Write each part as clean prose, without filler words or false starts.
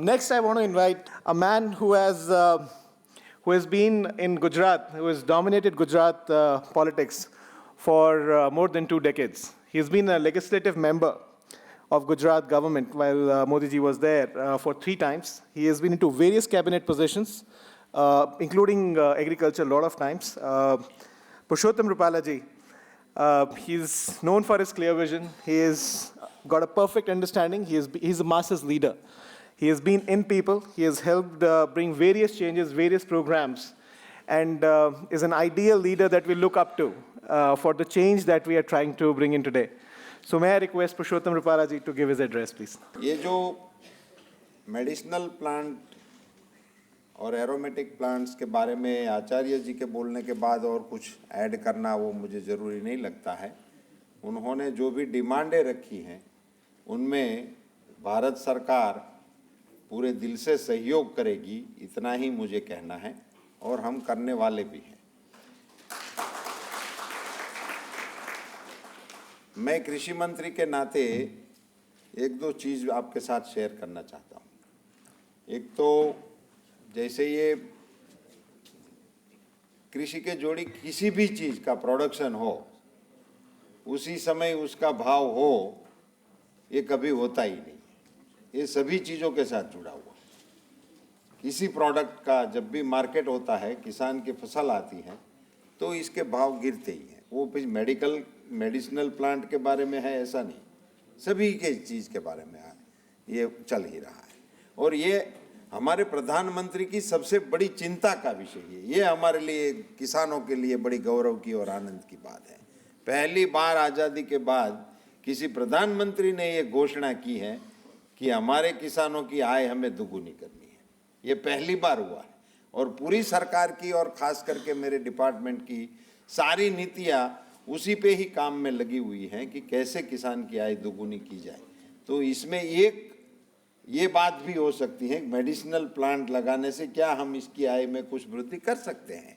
Next, I want to invite a man who has been in Gujarat, who has dominated Gujarat politics for more than 2 decades. He's been a legislative member of Gujarat government while Modi ji was there for 3 times. He has been into various cabinet positions, including agriculture a lot of times. Purushottam Rupala ji, he's known for his clear vision. He has got a perfect understanding. He's a masses leader. He has been in people. He has helped bring various changes, various programs, and is an ideal leader that we look up to for the change that we are trying to bring in today. So may I request Purushottam Rupala ji to give his address, please. ये जो medicinal plant और aromatic plants के बारे में आचार्य जी के बोलने के बाद और कुछ ऐड करना वो मुझे ज़रूरी नहीं लगता है। उन्होंने जो भी डिमांडें रखी हैं उनमें भारत सरकार पूरे दिल से सहयोग करेगी, इतना ही मुझे कहना है और हम करने वाले भी हैं। मैं कृषि मंत्री के नाते एक दो चीज़ आपके साथ शेयर करना चाहता हूँ। एक तो जैसे ये कृषि के जोड़ी किसी भी चीज़ का प्रोडक्शन हो उसी समय उसका भाव हो, ये कभी होता ही नहीं। ये सभी चीज़ों के साथ जुड़ा हुआ। किसी प्रोडक्ट का जब भी मार्केट होता है, किसान की फसल आती है तो इसके भाव गिरते ही हैं। वो फिर मेडिसिनल प्लांट के बारे में है ऐसा नहीं, सभी के चीज़ के बारे में है, ये चल ही रहा है। और ये हमारे प्रधानमंत्री की सबसे बड़ी चिंता का विषय है। ये हमारे लिए, किसानों के लिए बड़ी गौरव की और आनंद की बात है। पहली बार आज़ादी के बाद किसी प्रधानमंत्री ने ये घोषणा की है कि हमारे किसानों की आय हमें दुगुनी करनी है। ये पहली बार हुआ है और पूरी सरकार की और ख़ास करके मेरे डिपार्टमेंट की सारी नीतियाँ उसी पे ही काम में लगी हुई हैं कि कैसे किसान की आय दुगुनी की जाए। तो इसमें एक ये बात भी हो सकती है, मेडिसिनल प्लांट लगाने से क्या हम इसकी आय में कुछ वृद्धि कर सकते हैं।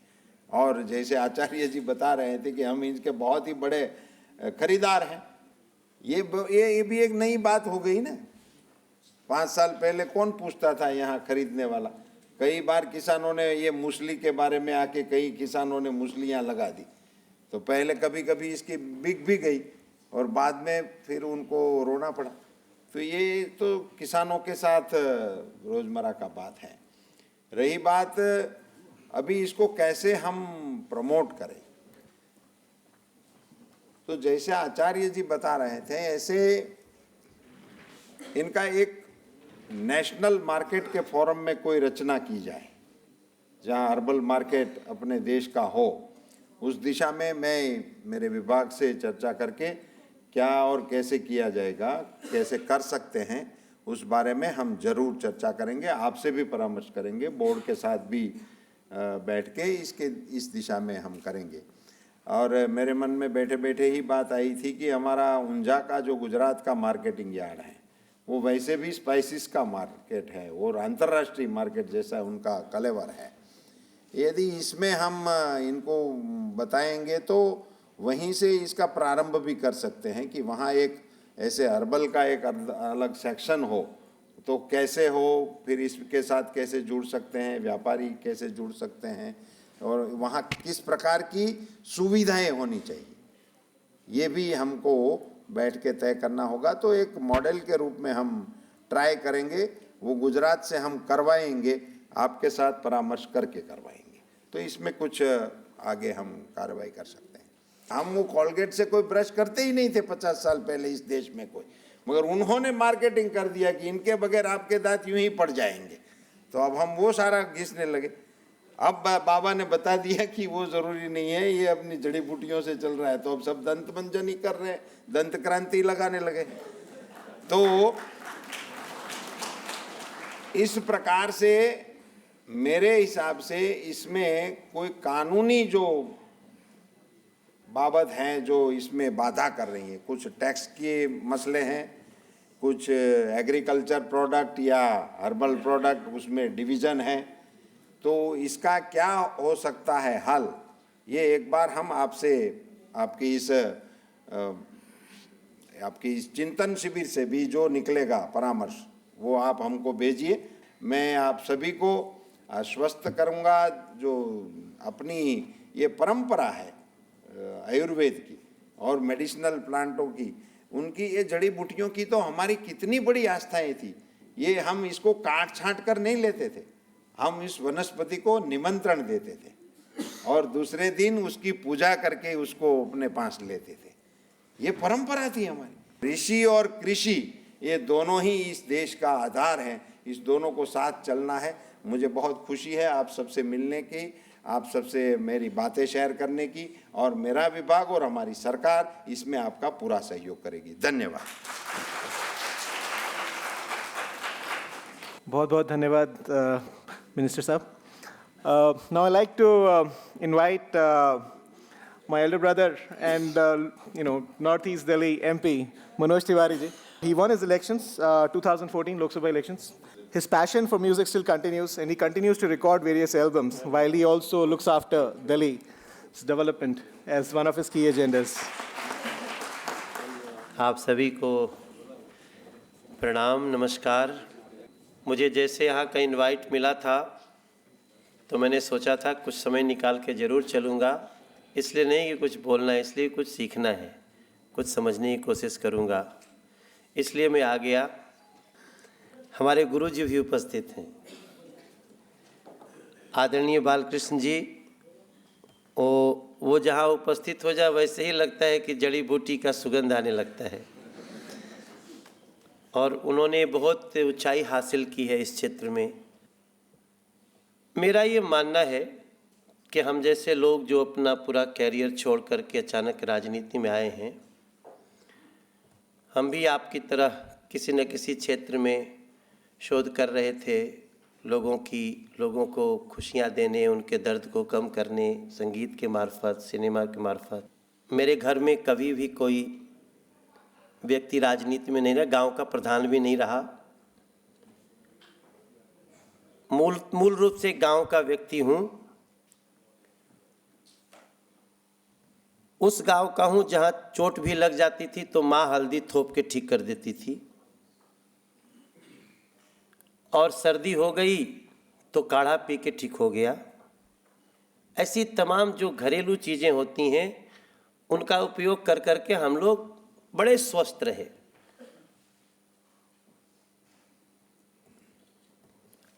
और जैसे आचार्य जी बता रहे थे कि हम इसके बहुत ही बड़े खरीदार हैं, ये भी एक नई बात हो गई ना। 5 साल पहले कौन पूछता था यहाँ खरीदने वाला। कई बार किसानों ने ये मूसली के बारे में आके कई किसानों ने मूसलियाँ लगा दी, तो पहले कभी कभी इसकी बिक भी गई और बाद में फिर उनको रोना पड़ा। तो ये तो किसानों के साथ रोज़मर्रा का बात है। रही बात अभी इसको कैसे हम प्रमोट करें, तो जैसे आचार्य जी बता रहे थे ऐसे इनका एक नेशनल मार्केट के फोरम में कोई रचना की जाए जहां हर्बल मार्केट अपने देश का हो। उस दिशा में मैं मेरे विभाग से चर्चा करके क्या और कैसे किया जाएगा, कैसे कर सकते हैं, उस बारे में हम ज़रूर चर्चा करेंगे। आपसे भी परामर्श करेंगे, बोर्ड के साथ भी बैठ के इस दिशा में हम करेंगे। और मेरे मन में बैठे बैठे ही बात आई थी कि हमारा ऊंझा का जो गुजरात का मार्केटिंग यार्ड है वो वैसे भी स्पाइसेस का मार्केट है और अंतर्राष्ट्रीय मार्केट जैसा उनका कलेवर है। यदि इसमें हम इनको बताएंगे तो वहीं से इसका प्रारंभ भी कर सकते हैं कि वहाँ एक ऐसे हर्बल का एक अलग सेक्शन हो, तो कैसे हो, फिर इसके साथ कैसे जुड़ सकते हैं, व्यापारी कैसे जुड़ सकते हैं और वहाँ किस प्रकार की सुविधाएं होनी चाहिए, ये भी हमको बैठ के तय करना होगा। तो एक मॉडल के रूप में हम ट्राई करेंगे, वो गुजरात से हम करवाएंगे, आपके साथ परामर्श करके करवाएंगे। तो इसमें कुछ आगे हम कार्रवाई कर सकते हैं। हम वो कोलगेट से कोई ब्रश करते ही नहीं थे 50 साल पहले इस देश में कोई, मगर उन्होंने मार्केटिंग कर दिया कि इनके बगैर आपके दांत यूं ही पड़ जाएंगे, तो अब हम वो सारा घिसने लगे। अब बाबा ने बता दिया कि वो ज़रूरी नहीं है, ये अपनी जड़ी बूटियों से चल रहा है, तो अब सब दंत मंजन ही कर रहे हैं, दंत क्रांति लगाने लगे। तो इस प्रकार से मेरे हिसाब से इसमें कोई कानूनी जो बाबत हैं जो इसमें बाधा कर रही हैं, कुछ टैक्स के मसले हैं, कुछ एग्रीकल्चर प्रोडक्ट या हर्बल प्रोडक्ट उसमें डिवीज़न है, तो इसका क्या हो सकता है हल, ये एक बार हम आपसे आपकी इस चिंतन शिविर से भी जो निकलेगा परामर्श वो आप हमको भेजिए। मैं आप सभी को आश्वस्त करूँगा, जो अपनी ये परंपरा है आयुर्वेद की और मेडिसिनल प्लांटों की, उनकी ये जड़ी बूटियों की तो हमारी कितनी बड़ी आस्थाएं थी। ये हम इसको काट छांट कर नहीं लेते थे, हम इस वनस्पति को निमंत्रण देते थे और दूसरे दिन उसकी पूजा करके उसको अपने पास लेते थे। ये परंपरा थी हमारी। ऋषि और कृषि ये दोनों ही इस देश का आधार हैं, इस दोनों को साथ चलना है। मुझे बहुत खुशी है आप सबसे मिलने की, आप सबसे मेरी बातें शेयर करने की, और मेरा विभाग और हमारी सरकार इसमें आपका पूरा सहयोग करेगी। धन्यवाद। बहुत बहुत धन्यवाद मिनिस्टर साहब। Now I'd like to invite my elder brother and Northeast Delhi MP Manoj Tiwari ji. He won his elections, 2014 Lok Sabha elections. His passion for music still continues, and he continues to record various albums while he also looks after Delhi's development as one of his key agendas. आप सभी को प्रणाम, नमस्कार। मुझे जैसे यहाँ का invite मिला था तो मैंने सोचा था कुछ समय निकाल के ज़रूर चलूँगा। इसलिए नहीं कि कुछ बोलना है, इसलिए कुछ सीखना है, कुछ समझने की कोशिश करूँगा, इसलिए मैं आ गया। हमारे गुरुजी भी उपस्थित हैं, आदरणीय बालकृष्ण जी। वो जहाँ उपस्थित हो जाए वैसे ही लगता है कि जड़ी बूटी का सुगंध आने लगता है, और उन्होंने बहुत ऊंचाई हासिल की है इस क्षेत्र में। मेरा ये मानना है कि हम जैसे लोग जो अपना पूरा कैरियर छोड़ कर के अचानक राजनीति में आए हैं, हम भी आपकी तरह किसी न किसी क्षेत्र में शोध कर रहे थे, लोगों को खुशियाँ देने, उनके दर्द को कम करने, संगीत के मार्फत, सिनेमा के मार्फत। मेरे घर में कभी भी कोई व्यक्ति राजनीति में नहीं रहा, गांव का प्रधान भी नहीं रहा। मूल रूप से गांव का व्यक्ति हूँ। उस गांव का हूँ जहाँ चोट भी लग जाती थी तो माँ हल्दी थोप के ठीक कर देती थी, और सर्दी हो गई तो काढ़ा पी के ठीक हो गया। ऐसी तमाम जो घरेलू चीज़ें होती हैं उनका उपयोग कर करके हम लोग बड़े स्वस्थ रहे।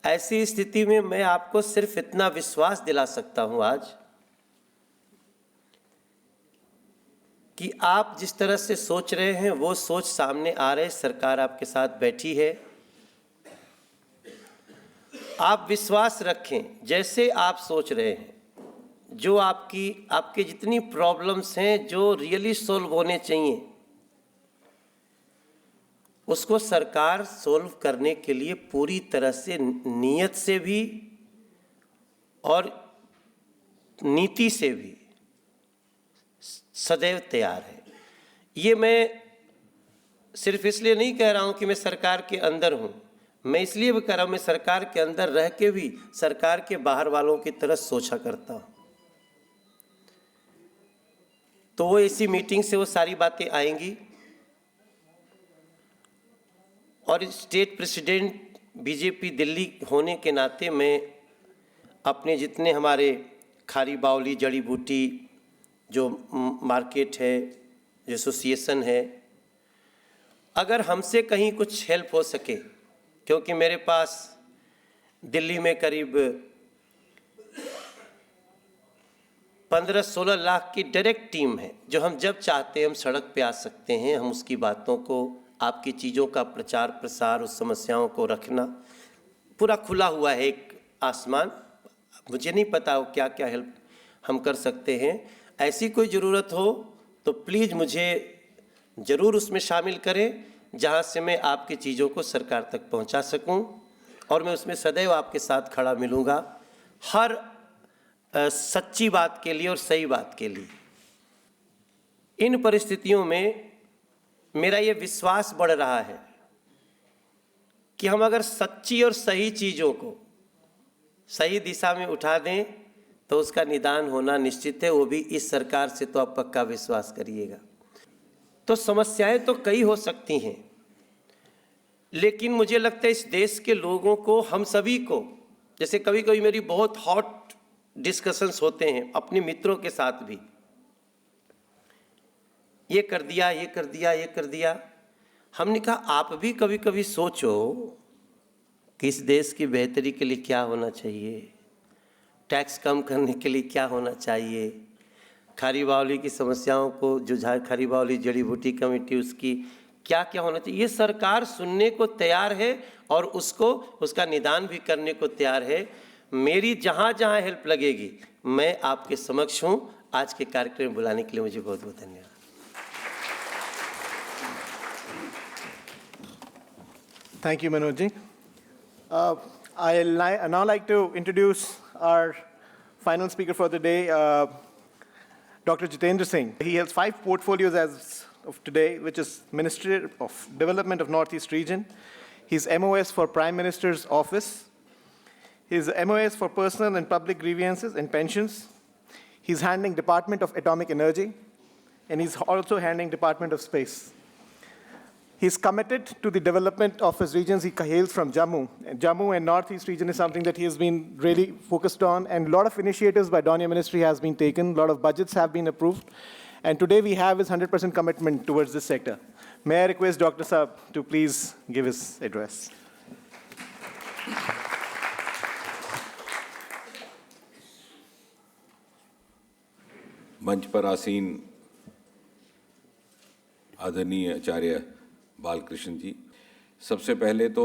ऐसी स्थिति में मैं आपको सिर्फ इतना विश्वास दिला सकता हूं आज कि आप जिस तरह से सोच रहे हैं वो सोच सामने आ रहे, सरकार आपके साथ बैठी है। आप विश्वास रखें, जैसे आप सोच रहे हैं, जो आपके जितनी प्रॉब्लम्स हैं जो रियली सॉल्व होने चाहिए, उसको सरकार सॉल्व करने के लिए पूरी तरह से नीयत से भी और नीति से भी सदैव तैयार है। ये मैं सिर्फ इसलिए नहीं कह रहा हूँ कि मैं सरकार के अंदर हूँ, मैं इसलिए भी कह रहा हूँ मैं सरकार के अंदर रह के भी सरकार के बाहर वालों की तरह सोचा करता हूँ। तो वो इसी मीटिंग से वो सारी बातें आएंगी, और स्टेट प्रेसिडेंट बीजेपी दिल्ली होने के नाते मैं अपने जितने हमारे खारी बावली जड़ी बूटी जो मार्केट है, जो एसोसिएशन है, अगर हमसे कहीं कुछ हेल्प हो सके, क्योंकि मेरे पास दिल्ली में करीब 15-16 लाख की डायरेक्ट टीम है, जो हम जब चाहते हैं हम सड़क पे आ सकते हैं। हम उसकी बातों को, आपकी चीज़ों का प्रचार प्रसार, उस समस्याओं को रखना, पूरा खुला हुआ है एक आसमान। मुझे नहीं पता वो क्या क्या हेल्प हम कर सकते हैं। ऐसी कोई ज़रूरत हो तो प्लीज़ मुझे ज़रूर उसमें शामिल करें, जहाँ से मैं आपकी चीज़ों को सरकार तक पहुँचा सकूँ, और मैं उसमें सदैव आपके साथ खड़ा मिलूँगा, हर सच्ची बात के लिए और सही बात के लिए। इन परिस्थितियों में मेरा ये विश्वास बढ़ रहा है कि हम अगर सच्ची और सही चीज़ों को सही दिशा में उठा दें तो उसका निदान होना निश्चित है, वो भी इस सरकार से। तो आप पक्का विश्वास करिएगा। तो समस्याएं तो कई हो सकती हैं, लेकिन मुझे लगता है इस देश के लोगों को, हम सभी को, जैसे कभी कभी मेरी बहुत हॉट डिस्कशंस होते हैं अपने मित्रों के साथ भी, ये कर दिया, ये कर दिया, ये कर दिया। हमने कहा आप भी कभी कभी सोचो कि इस देश की बेहतरी के लिए क्या होना चाहिए, टैक्स कम करने के लिए क्या होना चाहिए, खारी बावली की समस्याओं को जो खारी बावली जड़ी बूटी कमेटी, उसकी क्या क्या होना चाहिए, ये सरकार सुनने को तैयार है और उसका निदान भी करने को तैयार है। मेरी जहाँ जहाँ हेल्प लगेगी मैं आपके समक्ष हूँ। आज के कार्यक्रम में बुलाने के लिए मुझे बहुत बहुत धन्यवाद। Thank you, Manoj ji. I'd now like to introduce our final speaker for the day, Dr. Jitendra Singh. He has 5 portfolios as of today, which is Ministry of Development of Northeast Region. His MOS for Prime Minister's Office. His MOS for Personal and Public Grievances and Pensions. He's handling Department of Atomic Energy, and he's also handling Department of Space. He's committed to the development of his regions. He hails from Jammu. And Jammu and Northeast region is something that he has been really focused on, and a lot of initiatives by Donia Ministry has been taken, a lot of budgets have been approved, and today we have his 100% commitment towards this sector. May I request Dr. Saab to please give his address. मंच पर आसीन आदरणीय आचार्य बालकृष्ण जी, सबसे पहले तो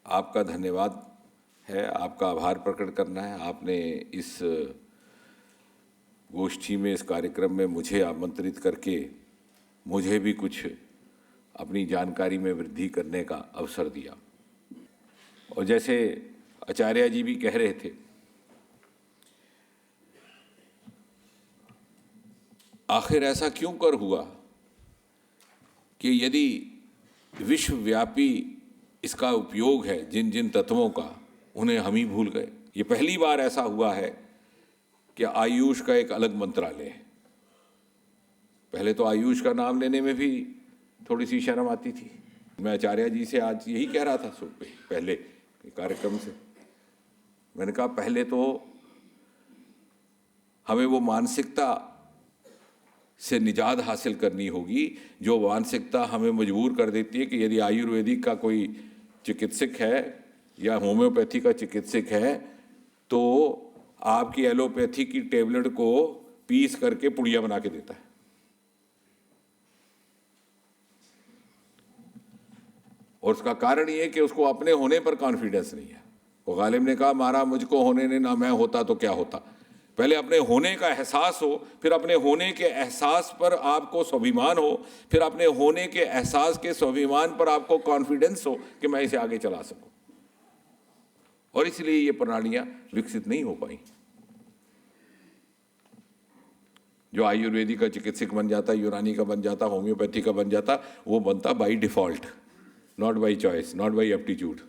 आपका धन्यवाद है, आपका आभार प्रकट करना है। आपने इस गोष्ठी में, इस कार्यक्रम में मुझे आमंत्रित करके मुझे भी कुछ अपनी जानकारी में वृद्धि करने का अवसर दिया। और जैसे आचार्य जी भी कह रहे थे, आखिर ऐसा क्यों कर हुआ कि यदि विश्वव्यापी इसका उपयोग है जिन जिन तत्वों का, उन्हें हम ही भूल गए। ये पहली बार ऐसा हुआ है कि आयुष का एक अलग मंत्रालय है। पहले तो आयुष का नाम लेने में भी थोड़ी सी शर्म आती थी। मैं आचार्य जी से आज यही कह रहा था पहले कार्यक्रम से, मैंने कहा पहले तो हमें वो मानसिकता से निजात हासिल करनी होगी जो मानसिकता हमें मजबूर कर देती है कि यदि आयुर्वेदिक का कोई चिकित्सक है या होम्योपैथी का चिकित्सक है तो आपकी एलोपैथी की टेबलेट को पीस करके पुड़िया बना के देता है। और उसका कारण ये है कि उसको अपने होने पर कॉन्फिडेंस नहीं है। वो गालिब ने कहा मारा मुझको होने ने, ना मैं होता तो क्या होता। पहले अपने होने का एहसास हो, फिर अपने होने के एहसास पर आपको स्वाभिमान हो, फिर अपने होने के एहसास के स्वाभिमान पर आपको कॉन्फिडेंस हो कि मैं इसे आगे चला सकूं। और इसलिए ये प्रणालियां विकसित नहीं हो पाई। जो आयुर्वेदिक का चिकित्सक बन जाता, यूनानी का बन जाता, होम्योपैथी का बन जाता, वो बनता by default, not by choice, not by aptitude.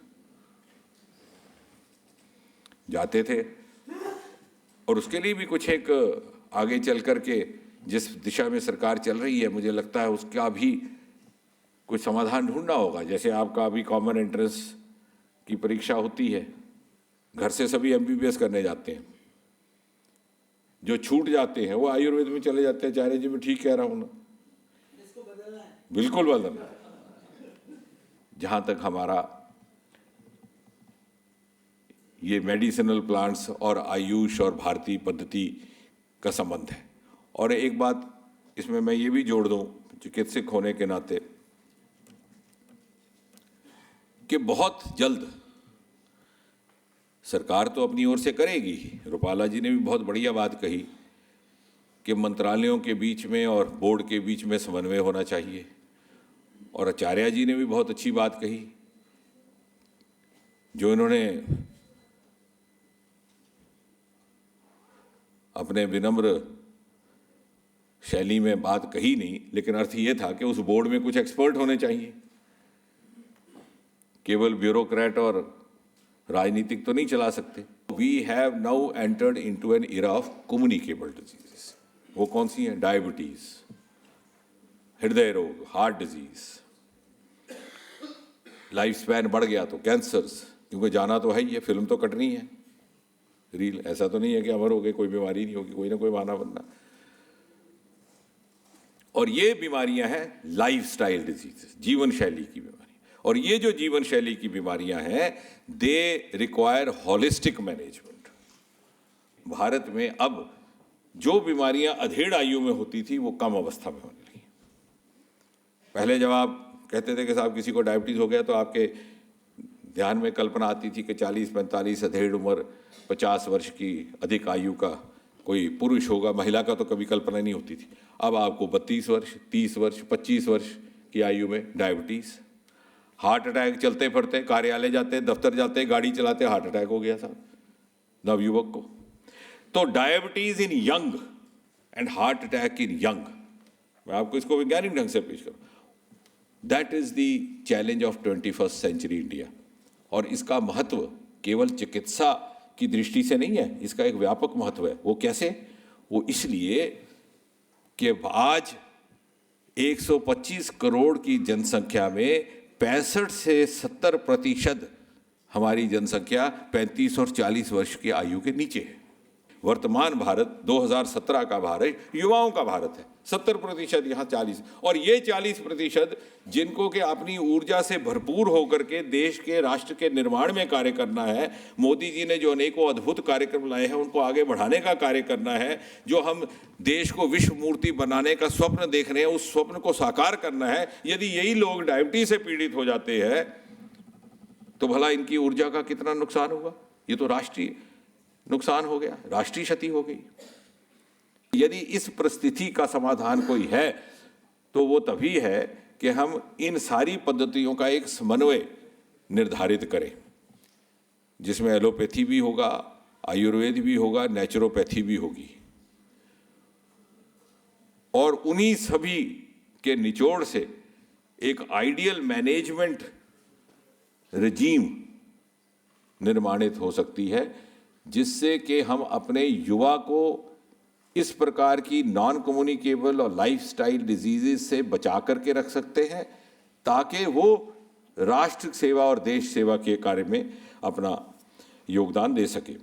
जाते थे और उसके लिए भी कुछ एक आगे चल कर के जिस दिशा में सरकार चल रही है, मुझे लगता है उसका भी कुछ समाधान ढूंढना होगा। जैसे आपका अभी कॉमन एंट्रेंस की परीक्षा होती है, घर से सभी एमबीबीएस करने जाते हैं, जो छूट जाते हैं वो आयुर्वेद में चले जाते हैं। आचार्य जी मैं ठीक कह रहा हूँ ना? बिल्कुल बदलना। जहाँ तक हमारा ये मेडिसिनल प्लांट्स और आयुष और भारतीय पद्धति का संबंध है। और एक बात इसमें मैं ये भी जोड़ दूं चिकित्सक होने के नाते कि बहुत जल्द सरकार तो अपनी ओर से करेगी ही। रूपाला जी ने भी बहुत बढ़िया बात कही कि मंत्रालयों के बीच में और बोर्ड के बीच में समन्वय होना चाहिए। और आचार्य जी ने भी बहुत अच्छी बात कही जो इन्होंने अपने विनम्र शैली में बात कही नहीं, लेकिन अर्थ ये था कि उस बोर्ड में कुछ एक्सपर्ट होने चाहिए। केवल ब्यूरोक्रेट और राजनीतिक तो नहीं चला सकते। We have now entered into an era of communicable diseases. वो कौन सी हैं? डायबिटीज, हृदय रोग, हार्ट डिजीज, लाइफ स्पैन बढ़ गया तो कैंसर्स, क्योंकि जाना तो है ही है, फिल्म तो कटनी है, रील, ऐसा तो नहीं है कि अमर हो गए, कोई बीमारी नहीं होगी, कोई ना कोई बहाना बनना। और ये बीमारियां हैं लाइफस्टाइल डिजीज, जीवन शैली की बीमारी। और ये जो जीवन शैली की बीमारियां हैं, they require holistic management. Bharat में अब जो बीमारियां अधेड़ आयु में होती थी वो कम अवस्था में होने लगी। पहले जब आप कहते थे कि साहब किसी को डायबिटीज हो गया तो आपके ध्यान में कल्पना आती थी कि 40-45 अधेड़ उम्र, 50 वर्ष की अधिक आयु का कोई पुरुष होगा, महिला का तो कभी कल्पना नहीं होती थी। अब आपको 32 वर्ष, 30 वर्ष, 25 वर्ष की आयु में डायबिटीज, हार्ट अटैक, चलते फिरते कार्यालय जाते, दफ्तर जाते, गाड़ी चलाते, हार्ट अटैक हो गया साहब नवयुवक को। तो diabetes in young and heart attack in young, मैं आपको इसको वैज्ञानिक ढंग से पेश करूं, that is the challenge of 21st century India. और इसका महत्व केवल चिकित्सा की दृष्टि से नहीं है, इसका एक व्यापक महत्व है। वो कैसे? वो इसलिए कि आज 125 करोड़ की जनसंख्या में 65 से 70% हमारी जनसंख्या 35 और 40 वर्ष की आयु के नीचे है। वर्तमान भारत 2017 का भारत युवाओं का भारत है, 70% यहाँ 40, और ये 40% जिनको कि अपनी ऊर्जा से भरपूर होकर के देश के राष्ट्र के निर्माण में कार्य करना है। मोदी जी ने जो अनेकों अद्भुत कार्यक्रम लाए हैं उनको आगे बढ़ाने का कार्य करना है। जो हम देश को विश्व मूर्ति बनाने का स्वप्न देख रहे हैं उस स्वप्न को साकार करना है। यदि यही लोग डायबिटीज से पीड़ित हो जाते हैं तो भला इनकी ऊर्जा का कितना नुकसान होगा? ये तो राष्ट्रीय नुकसान हो गया, राष्ट्रीय क्षति हो गई। यदि इस परिस्थिति का समाधान कोई है तो वो तभी है कि हम इन सारी पद्धतियों का एक समन्वय निर्धारित करें, जिसमें एलोपैथी भी होगा, आयुर्वेद भी होगा, नेचुरोपैथी भी होगी, और उन्हीं सभी के निचोड़ से एक आइडियल मैनेजमेंट रजीम निर्माणित हो सकती है, जिससे कि हम अपने युवा को इस प्रकार की नॉन कम्युनिकेबल और लाइफस्टाइल डिजीजेस से बचा करके रख सकते हैं, ताकि वो राष्ट्र सेवा और देश सेवा के कार्य में अपना योगदान दे सके।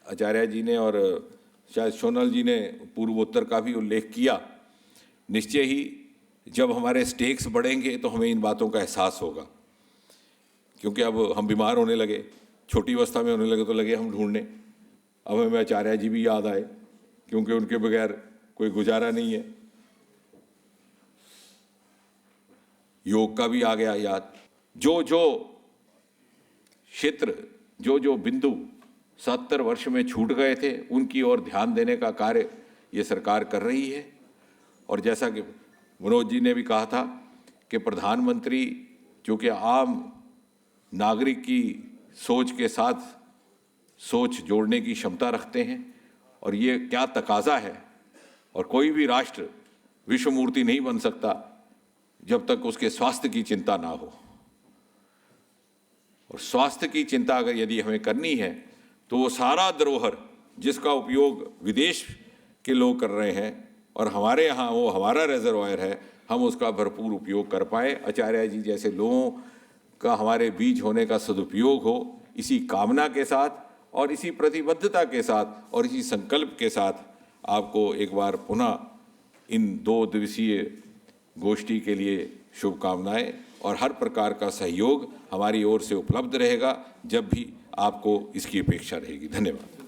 आचार्य जी ने और शायद सोनल जी ने पूर्वोत्तर का भी उल्लेख किया। निश्चय ही जब हमारे स्टेक्स बढ़ेंगे तो हमें इन बातों का एहसास होगा, क्योंकि अब हम बीमार होने लगे, छोटी अवस्था में होने लगे तो लगे हम ढूंढने। अब हमें आचार्य जी भी याद आए, क्योंकि उनके बगैर कोई गुजारा नहीं है। योग का भी आ गया याद। जो जो क्षेत्र, जो जो बिंदु 70 वर्ष में छूट गए थे, उनकी ओर ध्यान देने का कार्य ये सरकार कर रही है। और जैसा कि मनोज जी ने भी कहा था कि प्रधानमंत्री जो कि आम नागरिक की सोच के साथ सोच जोड़ने की क्षमता रखते हैं, और ये क्या तकाजा है। और कोई भी राष्ट्र विश्व मूर्ति नहीं बन सकता जब तक उसके स्वास्थ्य की चिंता ना हो। और स्वास्थ्य की चिंता अगर यदि हमें करनी है तो वो सारा धरोहर जिसका उपयोग विदेश के लोग कर रहे हैं और हमारे यहाँ वो हमारा रिजर्वायर है, हम उसका भरपूर उपयोग कर पाए। आचार्य जी जैसे लोगों का हमारे बीच होने का सदुपयोग हो, इसी कामना के साथ और इसी प्रतिबद्धता के साथ और इसी संकल्प के साथ आपको एक बार पुनः इन 2 दिवसीय गोष्ठी के लिए शुभकामनाएं, और हर प्रकार का सहयोग हमारी ओर से उपलब्ध रहेगा जब भी आपको इसकी अपेक्षा रहेगी। धन्यवाद।